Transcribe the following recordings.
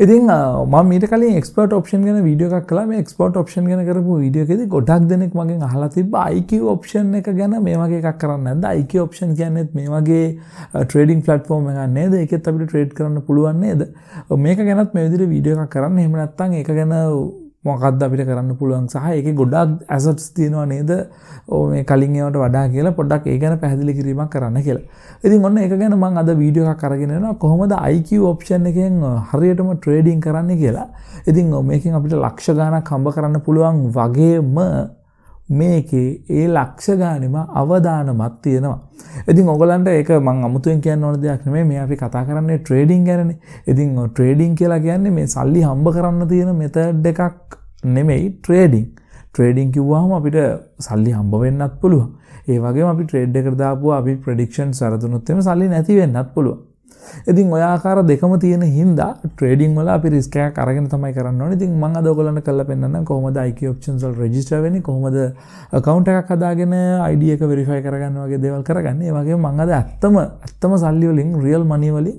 ඉතින් මම ඊට කලින් එක්ස්පර්ට් ඔප්ෂන් ගැන වීඩියෝ එකක් කළා. මේ එක්ස්පර්ට් ඔප්ෂන් ගැන කරපු වීඩියෝ එකේදී ගොඩක් දෙනෙක් මගෙන් අහලා තිබ්බා IQ ඔප්ෂන් එක ගැන මේ වගේ එකක් කරන්න නැද්ද? IQ ඔප්ෂන් කියන්නේ මේ වගේ ට්‍රේඩින් ප්ලැට්ෆෝම් එකක් නේද? ඒකෙත් අපිට ට්‍රේඩ් කරන්න පුළුවන් නේද? මේක ගැනත් මේ විදිහට වීඩියෝ එකක් කරන්න. එහෙම නැත්නම් ඒක ගැන මොකක්ද අපිට කරන්න පුළුවන් සහ ඒකේ ගොඩක් ඇසට්ස් තියෙනවා නේද? මේ කලින් ඒවාට වඩා කියලා පොඩ්ඩක් ඒ ගැන පැහැදිලි කිරීමක් කරන්න කියලා. ඉතින් ඔන්න ඒක ගැන මම අද වීඩියෝ එකක් අරගෙන එනවා කොහොමද IQ ඔප්ෂන් එකෙන් හරියටම ට්‍රේඩින් කරන්න කියලා. ඉතින් මේකෙන් අපිට ලක්ෂ ගණනක් හම්බ කරන්න පුළුවන් වගේම මේකේ ඒ ලක්ෂ ගානෙම අවදානමක් තියෙනවා. ඉතින් ඔයගලන්ට ඒක මම අමුතුවෙන් කියන්න ඕන දෙයක් නෙමෙයි. මේ අපි කතා කරන්නේ ට්‍රේඩින් ගැනනේ. ඉතින් ට්‍රේඩින් කියලා කියන්නේ මේ සල්ලි හම්බ කරන්න තියෙන මෙතඩ් එකක් නෙමෙයි ට්‍රේඩින්. ට්‍රේඩින් කිව්වහම අපිට සල්ලි හම්බ වෙන්නත් පුළුවන්. ඒ වගේම අපි ට්‍රේඩ් එකට දාපුවා අපි ප්‍රෙඩික්ෂන්ස් අරදුනොත් එimhe සල්ලි නැති වෙන්නත් පුළුවන්. ඉතින් ඔය ආකාර දෙකම තියෙන හින්දා ට්‍රේඩින් වල අපි රිස්ක් එකක් අරගෙන තමයි කරන්න ඕනේ. ඉතින් මම අද ඔයගොල්ලන්ට කරලා පෙන්නන්නම් කොහොමද IQ options වල රෙජිස්ටර් වෙන්නේ, කොහොමද account එකක් හදාගෙන ID එක verify කරගන්න වගේ දේවල් කරගන්නේ. ඒ වගේම මම අද ඇත්තම සල්ලි වලින් real money වලින්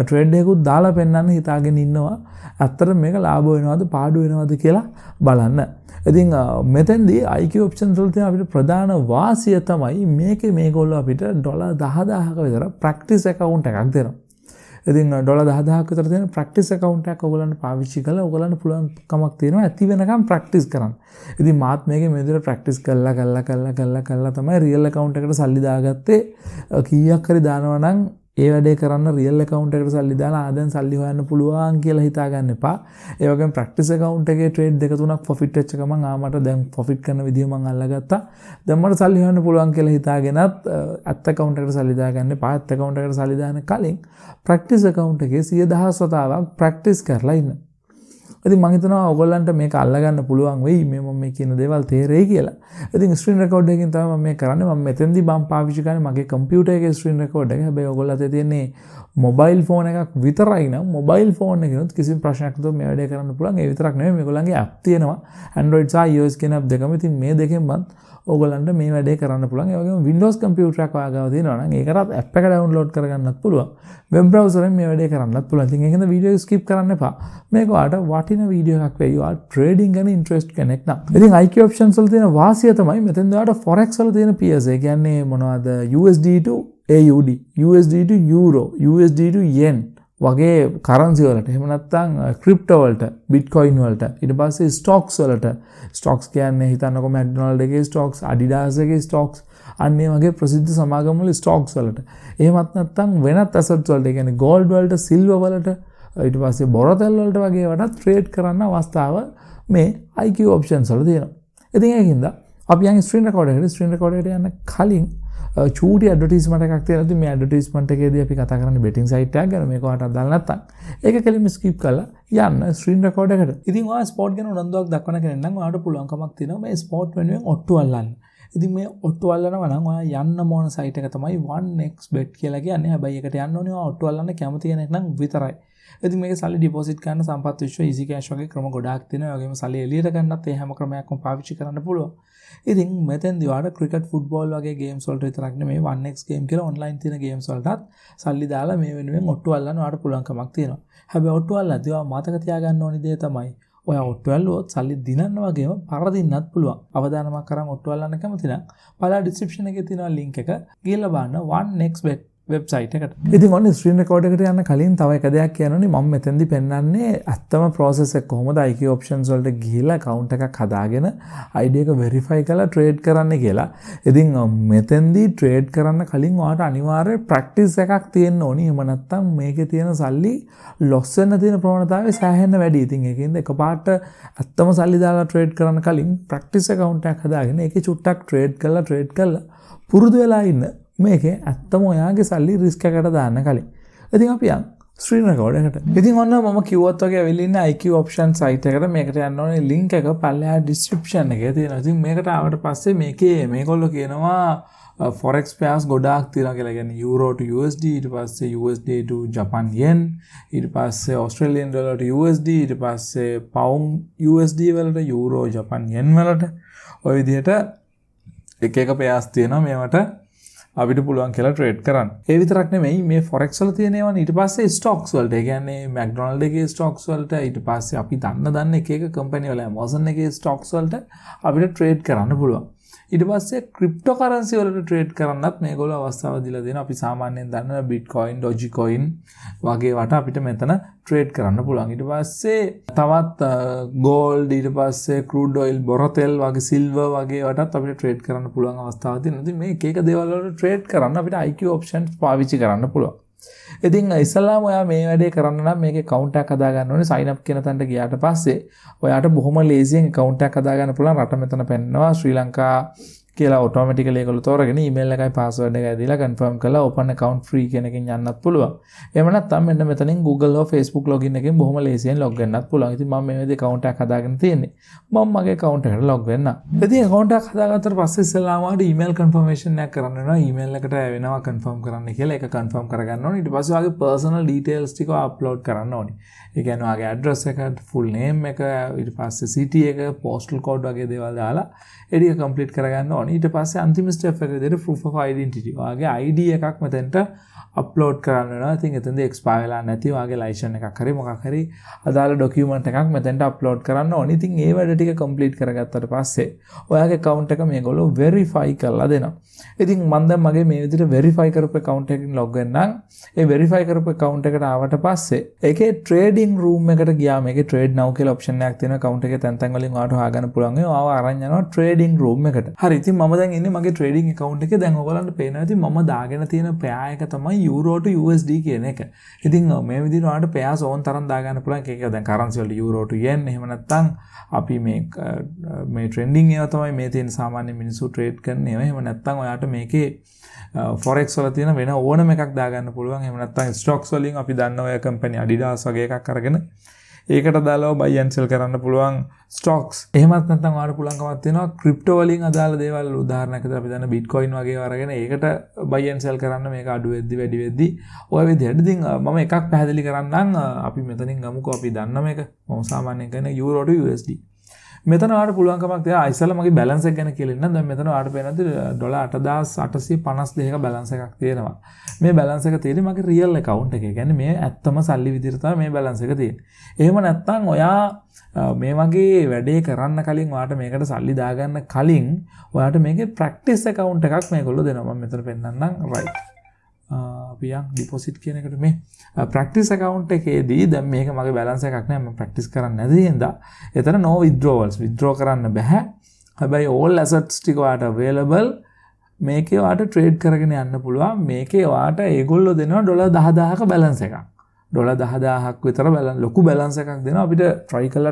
ට්‍රේඩ් එකකුත් දාලා පෙන්නන්න හිතාගෙන ඉන්නවා. ඇත්තට මේක ලාභ වෙනවද පාඩු වෙනවද කියලා බලන්න. ඉතින් මෙතෙන්දී IQ options වල තියෙන අපිට ප්‍රධාන වාසිය තමයි මේගොල්ලෝ අපිට $10000ක විතර practice account එකක් දෙනවා. ඉතින් $10000ක විතර තියෙන practice account එකක් ඔයගොල්ලන්ට පාවිච්චි කරලා ඔයගොල්ලන්ට පුළුවන් කමක් තියෙනවා ඇති වෙනකම් practice කරන්න. ඉතින් මාත් මේකේ මේ විදිහට practice කළා තමයි real account එකට සල්ලි දාගත්තේ. කීයක් හරි දානවා නම් ඒ වැඩේ කරන්න real account එකට සල්ලි දාලා ආදෙන් සල්ලි හොයන්න පුළුවන් කියලා හිතා ගන්න එපා. ඒ වගේම practice account එකේ trade දෙක තුනක් profit වෙච්ච ගමන් මට දැන් profit කරන විදිය මම අල්ලගත්තා. දැන් මට සල්ලි හොයන්න පුළුවන් කියලා හිතාගෙනත් at account එකට සල්ලි දාගන්න එපා. at account එකට සල්ලි දාන්න කලින් practice account එකේ 10000 වතාවක් practice කරලා ඉන්න. ඉතින් මම හිතනවා ඔයගොල්ලන්ට මේක අල්ලගන්න පුළුවන් වෙයි මම මේ කියන දේවල් තේරෙයි කියලා. ඉතින් ස්ක්‍රීන් රෙකෝඩ් එකකින් තමයි මම මේක කරන්නේ. මම මෙතෙන්දී පාවිච්චි කරන්නේ මගේ කම්පියුටර් එකේ ස්ක්‍රීන් රෙකෝඩ් එක. හැබැයි ඔයගොල්ලන්ට තියෙන්නේ මොබයිල් ෆෝන් එකක් විතරයි නම් මොබයිල් ෆෝන් එකකිනුත් කිසිම ප්‍රශ්නයක් නැතුව මේ වැඩේ කරන්න පුළුවන්. ඒ විතරක් නෙමෙයි මේගොල්ලන්ගේ app තියෙනවා. Android සහ iOS කියන app දෙකම. ඉතින් මේ දෙකෙන්වත් ඔයගොල්ලන්ට මේ වැඩේ කරන්න පුළුවන්. ඒ වගේම Windows කම්පියුටරයක් ඔයාගාව තියෙනවා නම් ඒකටත් app එක ඩවුන්ලෝඩ් කරගන්නත් පුළුවන්. වෙබ් බ්‍රවුසරෙන් මේ වැඩේ කරන්නත් පුළුවන්. ඉතින් ඒකෙන්ද වීඩියෝ ස්කිප් කරන්න එපා. මේක ඔයාලට වටින වීඩියෝ එකක් වෙයි. ඔයාලා ට්‍රේඩින් ගැන ඉන්ට්‍රෙස්ට් කෙනෙක් නම්. ඉතින් IQ options වල තියෙන වාසිය තමයි මෙතෙන්ද ඔයාලට forex වල තියෙන peers. ඒ කියන්නේ මොනවද USD to AUD, USD to euro, USD to yen වගේ කරන්සි වලට එහෙම නැත්නම් ක්‍රිප්ටෝ වලට, බිට්කොයින් වලට, ඊට පස්සේ ස්ටොක්ස් වලට. ස්ටොක්ස් කියන්නේ හිතන්නකො McDonald එකේ ස්ටොක්ස්, Adidas එකේ ස්ටොක්ස්, අන්න ඒ වගේ ප්‍රසිද්ධ සමාගම් වල ස්ටොක්ස් වලට. එහෙමත් නැත්නම් වෙනත් assets වලට, ඒ කියන්නේ gold වලට, silver වලට, ඊට පස්සේ බොරතැල් වලට වගේ වලට ට්‍රේඩ් කරන්න අවස්ථාව මේ IQ options වල තියෙනවා. ඉතින් ඒකින්ද අපි යන් ස්ක්‍රීන් රෙකෝඩර් එකට යන්න කලින් චූටි ඇඩ්වර්ටයිස්මන්ට් එකක් තියෙනවා. ඉතින් මේ ඇඩ්වර්ටයිස්මන්ට් එකේදී අපි කතා කරන්නේ බෙටිං සයිට් එකක් ගැන. මේක ඔයාලට අදාළ නැත්නම් ඒක කෙලින්ම ස්කිප් කරලා යන්න ස්ක්‍රීන් රෙකෝඩර් එකට. ඉතින් ඔයා ස්පෝට් ගැන උනන්දුවක් දක්වන කෙනෙක් නම් ඔයාලට පුළුවන්කමක් තියෙනවා මේ ස්පෝට් වෙනුවෙන් ඔට්ටු අල්ලන්න. ඉතින් මේ ඔට්ටු අල්ලනවා නම් ඔයා යන්න ඕන සයිට් එක තමයි 1xbet කියලා කියන්නේ. හැබැයි ඒකට යන්න ඕනේ ඔයා ඔට්ටු අල්ලන්න කැමති කෙනෙක් නම් විතරයි. ඉතින් මේක සල්ලි ඩිපොසිට් කරන්න සම්පත් විශ්ව easy cash වගේ ක්‍රම ගොඩාක් තියෙනවා. ඒ වගේම සල්ලි එළියට ගන්නත් ඒ හැම ක්‍රමයක්ම පාවිච්චි කරන්න පුළුවන්. ඉතින් මෙතෙන්දී ඔයාලට ක්‍රිකට් ෆුට්බෝල් වගේ ගේම්ස් වලට විතරක් නෙමෙයි 1x ගේම් කියලා ඔන්ලයින් තියෙන ගේම්ස් වලටත් සල්ලි දාලා මේ වෙනුවෙන් ඔට්ටු අල්ලන්න ඔයාලට පුළුවන්කමක් තියෙනවා. හැබැයි ඔට්ටු අල්ලද්දී ඔයා මතක තියාගන්න ඕනි දේ තමයි ඔයා ඔට්ටු ඇල්ලුවොත් සල්ලි දිනන්න වගේම පරදින්නත් පුළුවන්. අවදානමක් කරන් ඔට්ටු අල්ලන්න කැමති නම් පළල ඩිස්ක්‍රිප්ෂන් එකේ තියෙනවා link එක. ගිහලා බලන්න 1xbet වෙබ්සයිට් එකට. ඉතින් ඔන්න ස්ක්‍රීන් රෙකෝඩර් එකට යන්න කලින් තව එක දෙයක් කියනෝනේ මම මෙතෙන්දී පෙන්නන්නේ ඇත්තම process එක කොහොමද IQ options වලට ගිහිල්ලා account එකක් හදාගෙන ID එක verify කරලා trade කරන්න කියලා. ඉතින් මෙතෙන්දී trade කරන්න කලින් ඔයාලට අනිවාර්ය practice එකක් තියෙන්න ඕනි. එහෙම නැත්නම් මේකේ තියෙන සල්ලි loss වෙන්න තියෙන ප්‍රවණතාවය සෑහෙන්න වැඩි. ඉතින් ඒකෙන්ද එකපාරට ඇත්තම සල්ලි දාලා trade කරන්න කලින් practice account එකක් හදාගෙන ඒකේ චුට්ටක් trade කරලා පුරුදු වෙලා ඉන්න. මේකේ ඇත්තම ඔයාගේ සල්ලි රිස්ක් එකකට දාන්න කලින්. ඉතින් අපි යන් ස්ක්‍රීන් රෙකෝඩර් එකට. ඉතින් ඔන්න මම කිව්වත් වගේ ඇවිල්ලා ඉන්න IQ option site එකට මේකට යන්න ඕනේ link එක පල්ලෙහා description එකේ තියෙනවා. ඉතින් මේකට ආවට පස්සේ මේගොල්ලෝ කියනවා forex pairs ගොඩාක් තියෙනවා කියලා. කියන්නේ euro to USD, ඊට පස්සේ USD to Japan yen, ඊට පස්සේ Australian dollar to USD, ඊට පස්සේ pound USD වලට, euro Japan yen වලට ඔය විදිහට එක pairs තියෙනවා. මේවට අපිට පුළුවන් කියලා ට්‍රේඩ් කරන්න. ඒ විතරක් නෙමෙයි මේ forex වල තියෙනවා ඊට පස්සේ stocks වලට. ඒ කියන්නේ McDonald එකේ stocks වලට ඊට පස්සේ අපි දන්න එක එක කම්පැනි වල Amazon එකේ stocks වලට අපිට ට්‍රේඩ් කරන්න පුළුවන්. ඊට පස්සේ ක්‍රිප්ටෝකරන්සි වලට ට්‍රේඩ් කරන්නත් මේගොල්ලෝ අවස්ථාව දීලා දෙනවා. අපි සාමාන්‍යයෙන් දන්න Bitcoin, Dogecoin වගේ වට අපිට මෙතන ට්‍රේඩ් කරන්න පුළුවන්. ඊට පස්සේ තවත් gold, ඊට පස්සේ crude oil, බොරතෙල් වගේ silver වගේ වටත් අපිට ට්‍රේඩ් කරන්න පුළුවන් අවස්ථාවක් තියෙනවා. ඉතින් මේ එක එක දේවල් වලට ට්‍රේඩ් කරන්න අපිට IQ options පාවිච්චි කරන්න පුළුවන්. ඉතින් ඉස්සල්ලාම ඔයා මේ වැඩේ කරන්න නම් මේකේ account එකක් හදා ගන්න ඕනේ. sign up කියන තැනට ගියාට පස්සේ ඔයාට බොහොම ලේසියෙන් account එකක් හදා ගන්න පුළුවන්. රට මෙතන පෙන්නනවා ශ්‍රී ලංකා කියලා automatically ඒගොල්ලෝ තෝරගෙන email එකයි password එකයි දීලා confirm කරලා open account free කියන එකෙන් යන්නත් පුළුවන්. එහෙම නැත්නම් මෙන්න මෙතනින් Google හෝ Facebook login එකෙන් බොහොම ලේසියෙන් log වෙන්නත් පුළුවන්. ඉතින් මම මේ විදිහේ account එකක් හදාගෙන තියෙන්නේ. මම මගේ account එකට log වෙන්න. ඉතින් account එකක් හදාගත්තට පස්සේ ඉස්සෙල්ලාම ආවට email confirmation එකක් කරන්න වෙනවා. email එකට වෙනවා confirm කරන්න කියලා. ඒක confirm කරගන්න ඕනේ. ඊට පස්සේ ඔයාගේ personal details ටික upload කරන්න ඕනේ. ඒ කියන්නේ ඔයාගේ address එක, full name එක, ඊට පස්සේ city එක, postal code වගේ දේවල් දාලා ඒක complete කරගන්න ඕනේ. ඊට පස්සේ අන්තිම ස්ටෙප් එක විදිහට proof of identity. ඔයාගේ ID එකක් මෙතෙන්ට අප්ලෝඩ් කරන්න වෙනවා. ඉතින් එතෙන්ද expire වෙලා නැති ඔයාගේ license එකක් හරි මොකක් හරි අදාළ document එකක් මෙතෙන්ට අප්ලෝඩ් කරන්න ඕනේ. ඉතින් ඒ වැඩ ටික complete කරගත්තට පස්සේ ඔයාගේ account එක මේගොල්ලෝ verify කරලා දෙනවා. ඉතින් මම දැන් මගේ මේ විදිහට verify කරපු account එකකින් log වෙන්නම්. ඒ verify කරපු account එකට ආවට පස්සේ ඒකේ trading room එකට ගියාම මේකේ trade now කියලා option එකක් තියෙනවා. account එකේ තැන් තැන් වලින් ඔයාලට හොයාගන්න පුළුවන්. ඒ ආව අරන් යනවා trading room එකට. හරි. ඉතින් මම දැන් ඉන්නේ මගේ trading account එකේ. දැන් ඔයගලන්ට පේනවා ඉතින් මම දාගෙන තියෙන pair එක තමයි euro to USD කියන එක. ඉතින් මේ විදිහට ඔයාලට pairs ඕන තරම් දාගන්න පුළුවන්. ඒක දැන් currency වලට euro to yen එහෙම නැත්නම් අපි මේ trending ඒවා තමයි මේ තියෙන සාමාන්‍ය මිනිස්සු trade කරන ඒවා. එහෙම නැත්නම් ඔයාලට මේකේ forex වල තියෙන වෙන ඕනම එකක් දාගන්න පුළුවන්. එහෙම නැත්නම් stocks වලින් අපි දන්න ඔය company Adidas වගේ එකක් අරගෙන ඒකට දාලා buy and sell කරන්න පුළුවන් stocks. එහෙමත් නැත්නම් ඔයාලට පුළුවන්කමක් තියෙනවා crypto වලින් අදාළ දේවල් උදාහරණයකට අපි දන්න Bitcoin වගේ අරගෙන ඒකට buy and sell කරන්න මේක අඩු වෙද්දි වැඩි වෙද්දි ඔය විදිහට. ඉතින් මම එකක් පැහැදිලි කරන්නම්. අපි මෙතනින් ගමුකෝ අපි දන්න මේක. මම සාමාන්‍යයෙන් කරන euro to USD. මෙතන ඔයාලට පුළුවන්කමක් තියෙනවා. ඉස්සෙල්ලා මගේ balance එක ගැන කියලා ඉන්නම්. දැන් මෙතන ඔයාලට පේනවාද $8852ක balance එකක් තියෙනවා. මේ balance එක තියෙන්නේ මගේ real account එකේ. කියන්නේ මේ ඇත්තම සල්ලි විදිහට තමයි මේ balance එක තියෙන්නේ. එහෙම නැත්නම් ඔයා මේ වගේ වැඩේ කරන්න කලින් ඔයාට මේකට සල්ලි දාගන්න කලින් ඔයාට මේකේ practice account එකක් මේගොල්ලෝ දෙනවා. මම මෙතන පෙන්නන්නම්. right. අපි යන් deposit කියන එකට මේ practice account එකේදී දැන් මේක මගේ balance එකක් නෑ. මම practice කරන්නේ නැති හින්දා එතන no withdrawals withdraw කරන්න බෑ. හැබැයි all assets ටික ඔයාට available. මේකේ ඔයාට trade කරගෙන යන්න පුළුවන්. මේකේ ඔයාට ඒගොල්ලෝ දෙනවා $10000ක balance එකක්. $10000ක් විතර balance ලොකු balance එකක් දෙනවා. අපිට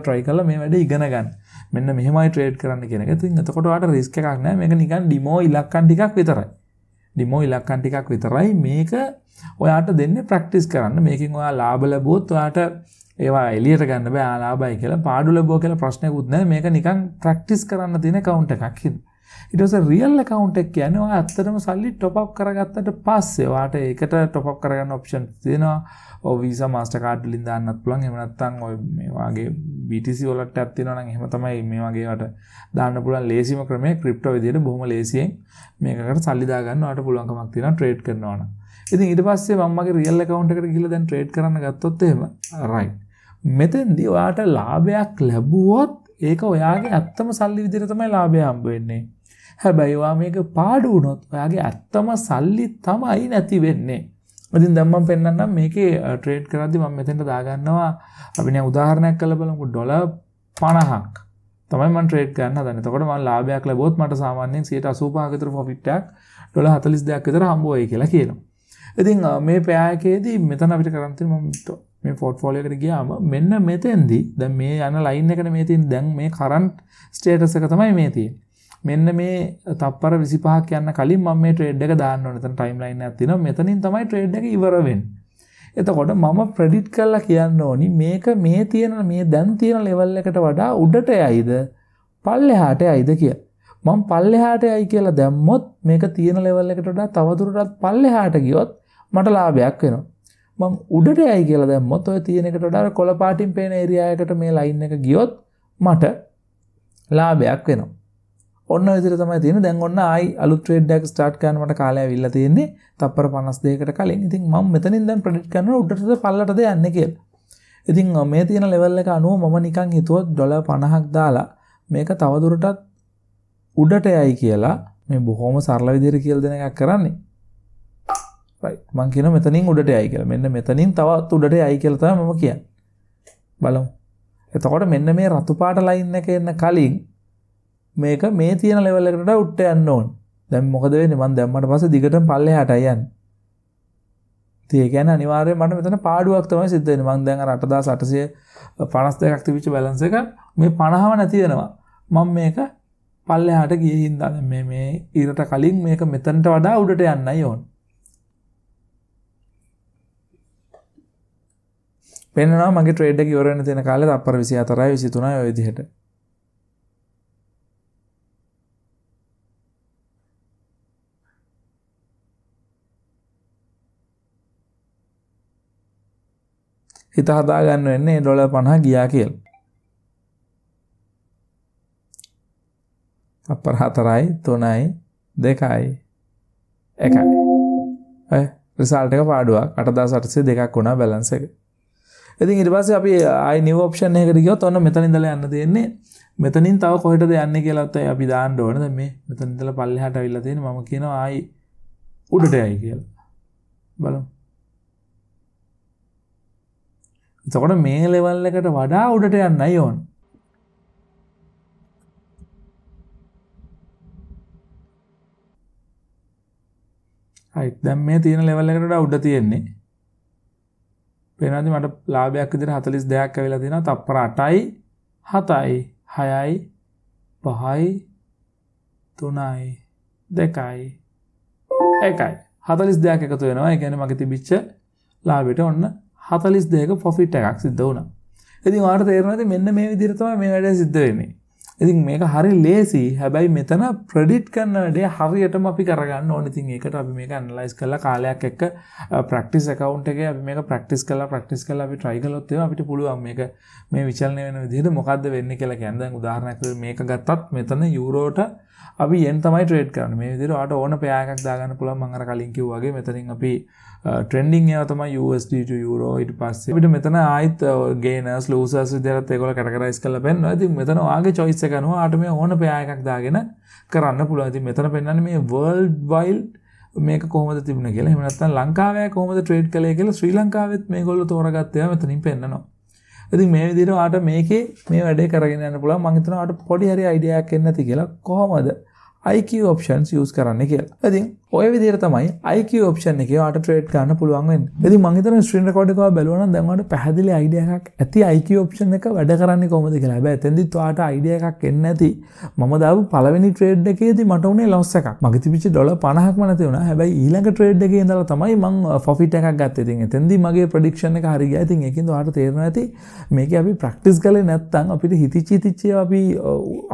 try කරලා මේ වැඩේ ඉගෙන ගන්න. මෙන්න මෙහෙමයි trade කරන්න කියන එක. ඉතින් එතකොට ඔයාට risk එකක් නෑ. මේක නිකන් demo ඉලක්කම් ටිකක් විතරයි. demo ඉලක්කම් ටිකක් විතරයි. මේක ඔයාට දෙන්නේ ප්‍රැක්ටිස් කරන්න. මේකෙන් ඔයා ලාභ ලැබුවොත් ඔයාට ඒවා එළියට ගන්න බෑ. ලාභයි කියලා පාඩු ලැබුවා කියලා ප්‍රශ්නයක්වත් නැහැ. මේක නිකන් ප්‍රැක්ටිස් කරන්න තියෙන account එකක් හින්දා. ඊට පස්සේ real account එක කියන්නේ ඔයා ඇත්තටම සල්ලි top up කරගත්තට පස්සේ ඔයාට ඒකට top up කරගන්න option තියෙනවා. ඔය Visa Mastercard වලින් දාන්නත් පුළුවන්. එහෙම නැත්නම් ඔය මේ වාගේ BTC වලට ටැප් තියෙනවා නම් එහෙම තමයි මේ වගේ වට දාන්න පුළුවන් ලේසිම ක්‍රමය. ක්‍රිප්ටෝ විදියට බොහොම ලේසියෙන් මේකකට සල්ලි දාගන්න ඔයාට පුළුවන්කමක් තියෙනවා ට්‍රේඩ් කරනවා නම්. ඉතින් ඊට පස්සේ මම මගේ real account එකට ගිහලා දැන් ට්‍රේඩ් කරන්න ගත්තොත් එහෙම right. මෙතෙන්දී ඔයාට ලාභයක් ලැබුවොත් ඒක ඔයාගේ ඇත්තම සල්ලි විදියට තමයි ලාභය හම්බ වෙන්නේ. හැබැයි ඔයා මේක පාඩු වුණොත් ඔයාගේ ඇත්තම සල්ලි තමයි නැති වෙන්නේ. ඉතින් දැන් මම පෙන්නන්නම් මේකේ ට්‍රේඩ් කරද්දි මම මෙතෙන්ට දාගන්නවා අපි නේ උදාහරණයක් කරලා බලමුකෝ $50ක් තමයි මම ට්‍රේඩ් කරන්න හදන්නේ. එතකොට මම ලාභයක් ලැබුවොත් මට සාමාන්‍යයෙන් 85ක විතර ප්‍රොෆිට් එකක් $42ක් විතර හම්බ වෙයි කියලා කියනවා. ඉතින් මේ පෙයා එකේදී මෙතන අපිට කරන් තියෙන මම මේ පෝර්ට්ෆෝලියෝ එකට ගියාම මෙන්න මෙතෙන්දී දැන් මේ යන ලයින් එකනේ මේ තියෙන දැන් මේ කරන්ට් ස්ටේටස් එක තමයි මේ තියෙන්නේ. මෙන්න මේ තප්පර 25ක් යන්න කලින් මම මේ ට්‍රේඩ් එක දාන්න ඕනේ. එතන ටයිම් ලයින් එකක් තියෙනවා. මෙතනින් තමයි ට්‍රේඩ් එක ඉවර වෙන්නේ. එතකොට මම ප්‍රෙඩික්ට් කරලා කියන්න ඕනි මේක මේ දැන් තියෙන ලෙවල් එකට වඩා උඩට යයිද පල්ලෙහාට යයිද කියලා. මම පල්ලෙහාට යයි කියලා දැම්මොත් මේක තියෙන ලෙවල් එකට වඩා තවදුරටත් පල්ලෙහාට ගියොත් මට ලාභයක් වෙනවා. මම උඩට යයි කියලා දැම්මොත් ඔය තියෙන එකට වඩා කොළ පාටින් පේන ඒරියා එකට මේ ලයින් එක ගියොත් මට ලාභයක් වෙනවා. ඔන්න ඔය විදිහට තමයි තියෙන්නේ. දැන් ඔන්න ආයි අලුත් ට්‍රේඩ් එකක් ස්ටාර්ට් කරන්න මට කාලය ඇවිල්ලා තියෙන්නේ. තප්පර 52කට කලින්. ඉතින් මම මෙතනින් දැන් ප්‍රෙඩික්ට් කරනවා උඩටද පල්ලටද යන්නේ කියලා. ඉතින් මේ තියෙන ලෙවල් එක අනුව මම නිකන් හිතුවොත් ඩොලර් 50ක් දාලා මේක තවදුරටත් උඩට යයි කියලා මේ බොහොම සරල විදිහට කියලා දෙන එකක් කරන්නේ. right මම කියනවා මෙතනින් උඩට යයි කියලා. මෙන්න මෙතනින් තවත් උඩට යයි කියලා තමයි මම කියන්නේ. බලමු. එතකොට මෙන්න මේ රතු පාට ලයින් එක එන්න කලින් මේක මේ තියෙන ලෙවල් එකට උඩට යන්න ඕන. දැන් මොකද වෙන්නේ? මම දැම්මට පස්සේ දිගටම පල්ලෙහාටයි යන්නේ. ඉතින් ඒ කියන්නේ අනිවාර්යයෙන් මට මෙතන පාඩුවක් තමයි සිද්ධ වෙන්නේ. මම දැන් අර 8852ක් තිබිච්ච බැලන්ස් එක මේ 50ම නැති වෙනවා. මම මේක පල්ලෙහාට ගියේ හින්දා දැන් මේ ඊට කලින් මේක මෙතනට වඩා උඩට යන්නයි ඕන. පෙන්නනවා මගේ ට්‍රේඩ් එක ඉවර වෙන්න තියෙන කාලේ තප්පර 24යි 23යි ඔය විදිහට. හිත හදා ගන්න වෙන්නේ ඩොලර් 50 ගියා කියලා. තප්පර 4යි 3යි 2යි 1යි. රිසල්ට් එක පාඩුවක් 8802ක් වුණා බැලන්ස් එක. ඉතින් ඊට පස්සේ අපි ආයි නිව් ඔප්ෂන් එකකට ගියොත් ඔන්න මෙතන ඉඳලා යන්න තියෙන්නේ. මෙතනින් තව කොහෙටද යන්නේ කියලාත් අපි දාන්න ඕනේ. දැන් මේ මෙතන ඉඳලා පල්ලෙහාට අවිල්ලා තියෙන්නේ. මම කියනවා ආයි උඩට යයි කියලා. බලමු. එතකොට මේ ලෙවල් එකට වඩා උඩට යන්නයි ඕන. right දැන් මේ තියෙන ලෙවල් එකට වඩා උඩ තියෙන්නේ. පේනවාද මට ලාභයක් විදිහට 42ක් ඇවිල්ලා තියෙනවා. තප්පර 8යි 7යි 6යි 5යි 3යි 2යි 1යි 42ක් එකතු වෙනවා. ඒ කියන්නේ මගේ තිබිච්ච ලාභයට ඔන්න 42ක ප්‍රොෆිට් එකක් සිද්ධ වුණා. ඉතින් ඔයාලට තේරෙනවද මෙන්න මේ විදිහට තමයි මේ වැඩේ සිද්ධ වෙන්නේ. ඉතින් මේක හරි ලේසි. හැබැයි මෙතන ප්‍රෙඩික්ට් කරන වැඩේ හරියටම අපි කරගන්න ඕනේ. ඉතින් ඒකට අපි මේක ඇනලයිස් කරලා කාලයක් එක්ක ප්‍රැක්ටිස් account එකේ අපි මේක ප්‍රැක්ටිස් කරලා අපි try කළොත් අපිට පුළුවන් මේක මේ විචලනය වෙන විදිහට මොකද්ද වෙන්නේ කියලා කියන්න. දැන් උදාහරණයක් විදිහට මේක ගත්තත් මෙතන යුරෝට අපි yen තමයි ට්‍රේඩ් කරන්නේ. මේ විදිහට ඔයාලට ඕන පෙයා එකක් දාගන්න පුළුවන්. මම අර කලින් කිව්වා වගේ මෙතනින් අපි trending ඒවා තමයි USD to euro. ඊට පස්සේ අපිට මෙතන ආයිත් gainers losers විදිහට ඒගොල්ලෝ categorize කරලා පෙන්නනවා. ඉතින් මෙතන ඔයාගේ choice එක අනුව ආට මේ ඕන පෙයා එකක් දාගෙන කරන්න පුළුවන්. ඉතින් මෙතන පෙන්නන්නේ මේ world wide මේක කොහොමද තිබුණේ කියලා. එහෙම නැත්නම් ලංකාවේ කොහොමද ට්‍රේඩ් කළේ කියලා ශ්‍රී ලංකාවෙත් මේගොල්ලෝ තෝරාගත්ත ඒවා මෙතනින් පෙන්නනවා. ඉතින් මේ විදිහට ඔයාට මේකේ මේ වැඩේ කරගෙන යන්න පුළුවන්. මම හිතනවා ඔයාට පොඩි හරි අයිඩියා එකක් එන්න ඇති කියලා කොහොමද IQ options use කරන්නේ කියලා. ඉතින් ඔය විදිහට තමයි IQ option එකේ ඔයාට ට්‍රේඩ් කරන්න පුළුවන් වෙන්නේ. ඉතින් මම හිතනවා ස්ක්‍රීන් රෙකෝඩ් එක බලුවා නම් දැන් ඔයාලට පැහැදිලි අයිඩියා එකක් ඇති IQ option එක වැඩ කරන්නේ කොහොමද කියලා. හැබැයි එතෙන්දිත් ඔයාට අයිඩියා එකක් එන්නේ නැති. මම දාපු පළවෙනි ට්‍රේඩ් එකේදී මට උනේ loss එකක්. මගේ තිබිච්ච ඩොලර් 50ක්ම නැති වුණා. හැබැයි ඊළඟ ට්‍රේඩ් එකේ ඉඳලා තමයි මම profit එකක් ගත්තේ. ඉතින් එතෙන්දී මගේ prediction එක හරි ගියා. ඉතින් ඒකින්ද ඔයාට තේරෙනවා ඇති මේකේ අපි ප්‍රැක්ටිස් කළේ නැත්නම් අපිට හිතිච්ච අපි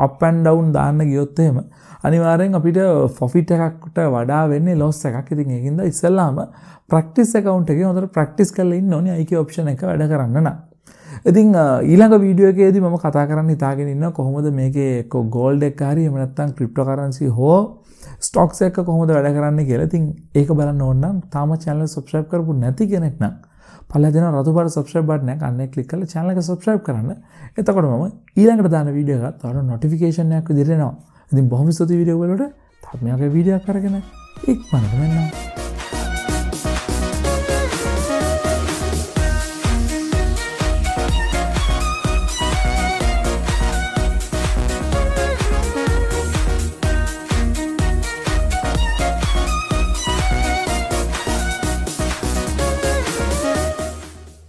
up and down දාන්න ගියොත් එහෙම අනිවාර්යෙන් අපිට profit එකකට වඩා වෙන්නේ loss එකක්. ඉතින් ඒකින්ද ඉස්සෙල්ලාම practice account එකේ හොඳට practice කරලා ඉන්න ඕනේ IQ option එක වැඩ කරන්න නම්. ඉතින් ඊළඟ වීඩියෝ එකේදී මම කතා කරන්න හිතාගෙන ඉන්නවා කොහොමද මේකේ gold එක හරි එහෙම නැත්නම් cryptocurrency හෝ stocks එක කොහොමද වැඩ කරන්නේ කියලා. ඉතින් ඒක බලන්න ඕන නම් තාම channel එක subscribe කරපු නැති කෙනෙක් නම් පල්ලා දෙන රතු පාට subscribe button එක අන්න ක්ලික් කරලා channel එක subscribe කරන්න. එතකොට මම ඊළඟට දාන වීඩියෝ එකත් ඔයාලට notification එකක් විදිහට එනවා. ඉතින් බොහොම ස්තුතියි වීඩියෝ වලට. තාම මෙයාගේ වීඩියෝ එකක් අරගෙන ඉක්මනට මෙන්න